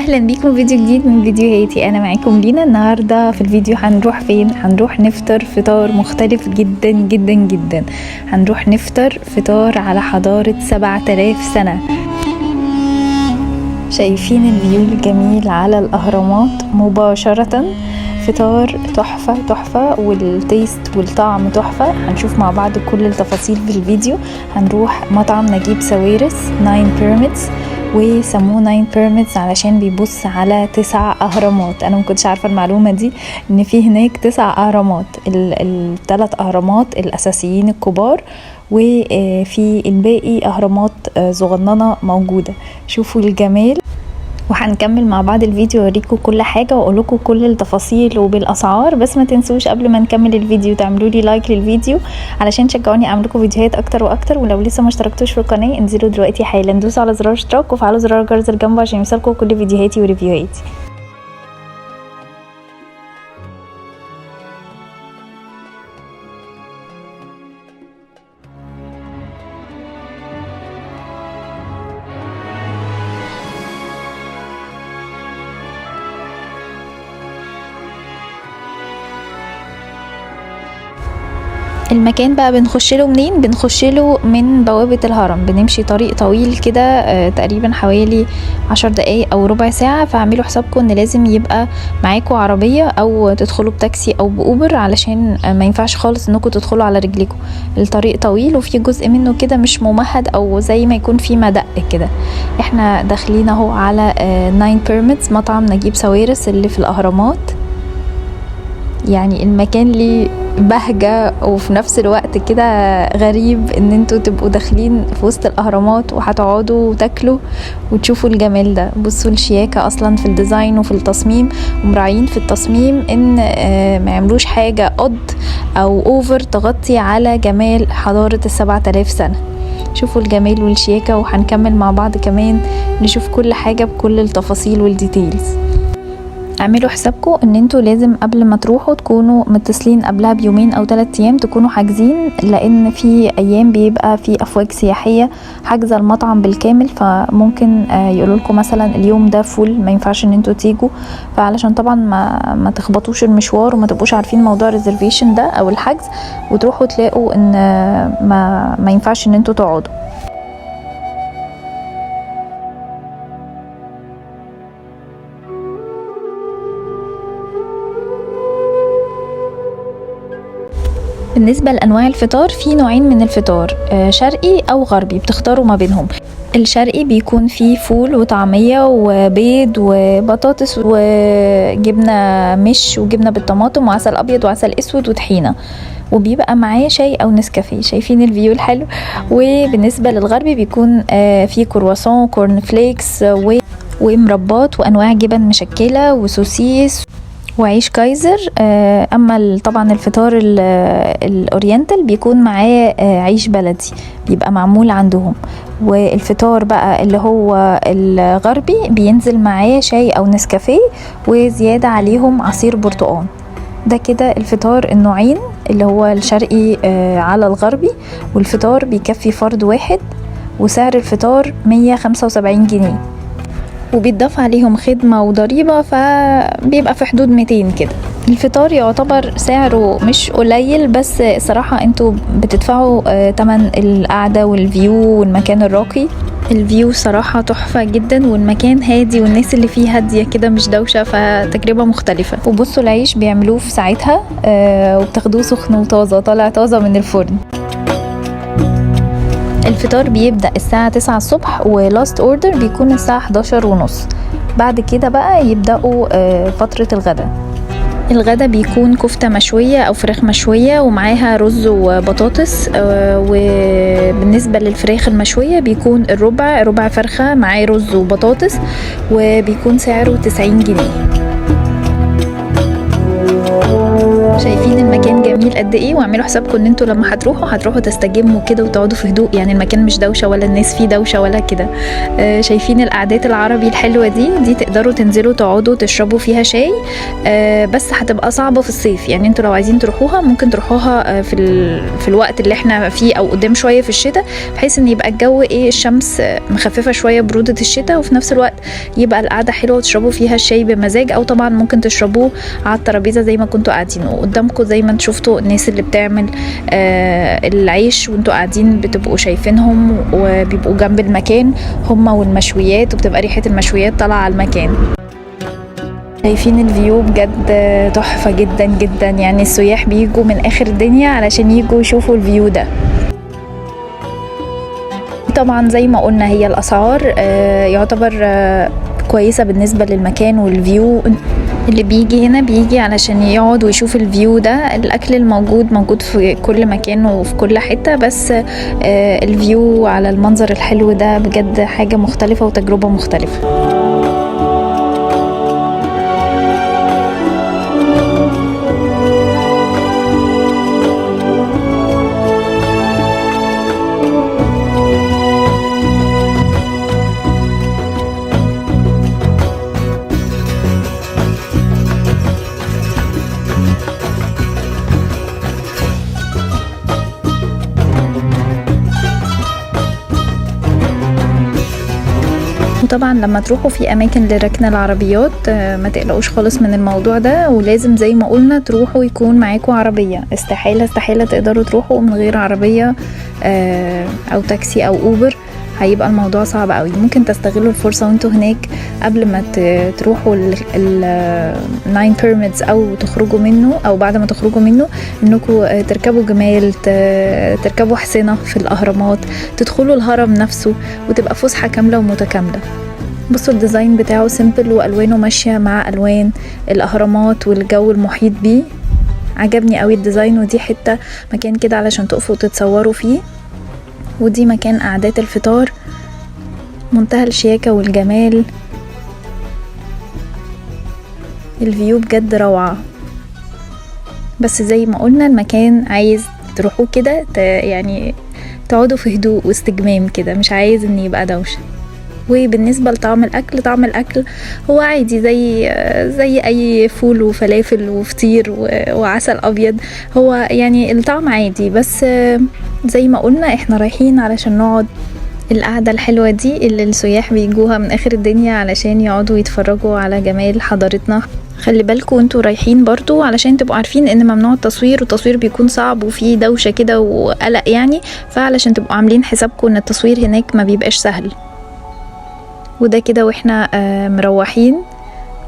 اهلا بيكم في فيديو جديد من فيديوهاتي. انا معاكم لينا. النهارده في الفيديو هنروح فين؟ هنروح نفطر فطار مختلف جدا جدا جدا. هنروح نفطر فطار على حضارة 7000 سنة. شايفين الفيو الجميل على الاهرامات مباشرة. فطار تحفة تحفة، والتيست والطعم تحفة. هنشوف مع بعض كل التفاصيل في الفيديو. هنروح مطعم نجيب ساويرس 9 بيراميدز، وسموه 9 بيراميدز علشان بيبص على 9 اهرامات. انا مكنتش عارفة المعلومة دي، ان في هناك 9 اهرامات. الثلاث اهرامات الاساسيين الكبار، وفي الباقي اهرامات صغننة موجودة. شوفوا الجمال. وهنكمل مع بعض الفيديو، اوريكم كل حاجه واقول لكم كل التفاصيل وبالاسعار. بس ما تنسوش قبل ما نكمل الفيديو تعملوا لي لايك للفيديو علشان تشجعوني اعمل لكم فيديوهات اكتر واكتر. ولو لسه ما اشتركتوش في القناه انزلوا دلوقتي حالا دوسوا على زرار اشتراك وفعلوا زرار الجرس اللي جنبه عشان يوصلكم كل فيديوهاتي وريفيوهاتي. المكان بقى بنخش له منين؟ بنخش له من بوابة الهرم. بنمشي طريق طويل كده تقريبا حوالي 10 دقايق او ربع ساعة. فاعملوا حسابكم ان لازم يبقى معاكم عربية او تدخلوا بتاكسي او باوبر، علشان ما ينفعش خالص انكم تدخلوا على رجليكم. الطريق طويل وفي جزء منه كده مش ممهد او زي ما يكون في مدق كده. احنا داخلين اهو على 9 بيراميدز، مطعم نجيب ساويرس اللي في الاهرامات. يعني المكان ليه بهجة وفي نفس الوقت كده غريب ان انتوا تبقوا داخلين في وسط الاهرامات وهتقعدوا وتاكلوا وتشوفوا الجمال ده. بصوا الشياكة اصلا في الديزاين وفي التصميم، ومراعين في التصميم ان ما يعملوش حاجة قد او اوفر تغطي على جمال حضارة 7000 سنة. شوفوا الجمال والشياكة. وهنكمل مع بعض كمان نشوف كل حاجة بكل التفاصيل والديتيلز. اعملوا حسابكم ان انتوا لازم قبل ما تروحوا تكونوا متصلين قبلها بيومين او 3 ايام، تكونوا حاجزين، لان في ايام بيبقى في افواج سياحيه حاجزه المطعم بالكامل. فممكن يقولوا لكم مثلا اليوم ده فول، ما ينفعش ان انتوا تيجوا. فعلشان طبعا ما تخبطوش المشوار وما تبقوش عارفين موضوع الريزرفيشن ده او الحجز وتروحوا تلاقوا ان ما ينفعش ان انتوا تقعدوا. بالنسبة لأنواع الفطار، في نوعين من الفطار، شرقي أو غربي، بتختاروا ما بينهم. الشرقي بيكون فيه فول وطعمية وبيض وبطاطس وجبنة مش وجبنة بالطماطم وعسل أبيض وعسل أسود وطحينة، وبيبقى معاه شاي أو نسكافيه. شايفين الفيو الحلو؟ وبالنسبة للغربي بيكون فيه كرواسون كورن فليكس ومربات وأنواع جبن مشكلة وسوسيس وعيش كايزر. اما طبعا الفطار الاورينتال بيكون معاه عيش بلدي بيبقى معمول عندهم. والفطار بقى اللي هو الغربي بينزل معاه شاي او نسكافيه وزيادة عليهم عصير برتقان. ده كده الفطار النوعين، اللي هو الشرقي على الغربي. والفطار بيكفي فرد واحد، وسعر الفطار 175 جنيه، وبيتضاف عليهم خدمة وضريبة، فبيبقى في حدود 200 كده. الفطار يعتبر سعره مش قليل، بس صراحة انتوا بتدفعوا تمن القعدة والفيو والمكان الراقي. الفيو صراحة تحفة جدا، والمكان هادي والناس اللي فيه هادية كده مش دوشة، فتجربة مختلفة. وبصوا العيش بيعملوه في ساعتها وبتاخدوه سخن وطازة، طالع طازة من الفرن. الفطار بيبدأ الساعة 9 الصبح، ولاست اوردر بيكون الساعة 11:30. بعد كده بقى يبدأوا فترة الغداء. الغدا بيكون كفتة مشوية أو فراخ مشوية ومعاها رز وبطاطس. وبالنسبة للفراخ المشوية بيكون ربع فرخة معاه رز وبطاطس، وبيكون سعره 90 جنيه. شايفين المكان جميل جميل قد ايه. واعملوا حسابكم ان انتوا لما هتروحوا تستجموا كده وتقعدوا في هدوء، يعني المكان مش دوشه ولا الناس فيه دوشه ولا كده. شايفين القعدات العربي الحلوه دي تقدروا تنزلوا تقعدوا تشربوا فيها شاي. بس هتبقى صعبه في الصيف، يعني انتوا لو عايزين تروحوها ممكن تروحوها في الوقت اللي احنا فيه او قدام شويه في الشتاء، بحيث ان يبقى الجو ايه، الشمس مخففه شويه بروده الشتاء، وفي نفس الوقت يبقى القعده حلوه وتشربوا فيها الشاي بمزاج. او طبعا ممكن تشربوه على الترابيزه زي ما كنتوا قاعدين، وقدامكم زي ما انتوا شفتوا الناس اللي بتعمل العيش وانتوا قاعدين بتبقوا شايفينهم، وبيبقوا جنب المكان هما والمشويات، وبتبقى ريحه المشويات طالعه على المكان. شايفين الفيو بجد تحفه جدا جدا، يعني السياح بيجوا من اخر الدنيا علشان يجوا يشوفوا الفيو ده. طبعا زي ما قلنا هي الاسعار يعتبر كويسه بالنسبه للمكان والفيو. اللي بيجي هنا بيجي علشان يقعد ويشوف الفيو ده. الاكل الموجود موجود في كل مكان وفي كل حته، بس الفيو على المنظر الحلو ده بجد حاجه مختلفه وتجربه مختلفه. وطبعا لما تروحوا في اماكن لركن العربيات ما تقلقوش خالص من الموضوع ده، ولازم زي ما قلنا تروحوا يكون معاكم عربية. استحالة تقدروا تروحوا من غير عربية او تاكسي او اوبر، هيبقى الموضوع صعب قوي. ممكن تستغلوا الفرصة وانتوا هناك قبل ما تروحوا الناين بيراميدز او تخرجوا منه، او بعد ما تخرجوا منه انكم تركبوا جمال، تركبوا حصينة في الاهرامات، تدخلوا الهرم نفسه، وتبقى فسحة كاملة ومتكاملة. بصوا الديزاين بتاعه سيمبل والوانه ماشية مع الوان الاهرامات والجو المحيط بيه. عجبني قوي الديزاين. ودي حتة مكان كده علشان تقفوا وتتصوروا فيه، ودي مكان قعدات الفطار، منتهى الشياكة والجمال. الفيو بجد روعة. بس زي ما قلنا المكان عايز تروحوا كده يعني تقعدوا في هدوء واستجمام كده، مش عايز ان يبقى دوشة. وبالنسبة لطعم الأكل هو عادي زي أي فول وفلافل وفطير وعسل أبيض. هو يعني الطعم عادي، بس زي ما قلنا احنا رايحين علشان نقعد القعدة الحلوة دي اللي السياح بيجوها من آخر الدنيا علشان يقعدوا يتفرجوا على جمال حضارتنا. خلي بالكم وانتوا رايحين برضو علشان تبقوا عارفين ان ممنوع التصوير، والتصوير بيكون صعب وفيه دوشة كده وقلق يعني، فعلشان تبقوا عاملين حسابكم ان التصوير هناك ما بيبقاش سهل. وده كده واحنا مروحين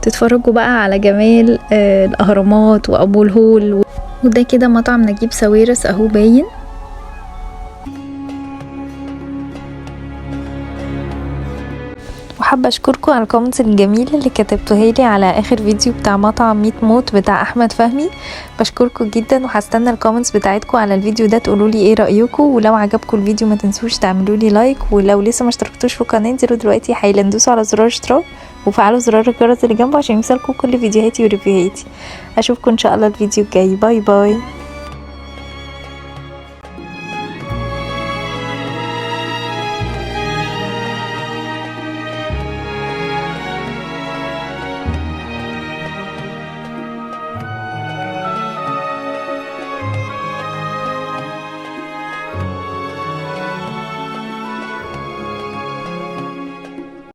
تتفرجوا بقى على جمال الأهرامات وأبو الهول. وده كده مطعم نجيب ساويرس اهو باين. وحابه اشكركم على الكومنتس الجميله اللي كتبتوها لي على اخر فيديو بتاع مطعم ميت موت بتاع احمد فهمي. بشكركم جدا، وهستنى الكومنتس بتاعتكم على الفيديو ده تقولوا لي ايه رايكم. ولو عجبكم الفيديو ما تنسوش تعملوا لي لايك، ولو لسه ما اشتركتوش في القناه انزلوا دلوقتي حالا دوسوا على زرار اشتراك وفعلوا زرار الجرس اللي جنبه عشان يوصلكم كل فيديوهاتي وريفيوهاتي. اشوفكم ان شاء الله الفيديو الجاي. باي باي.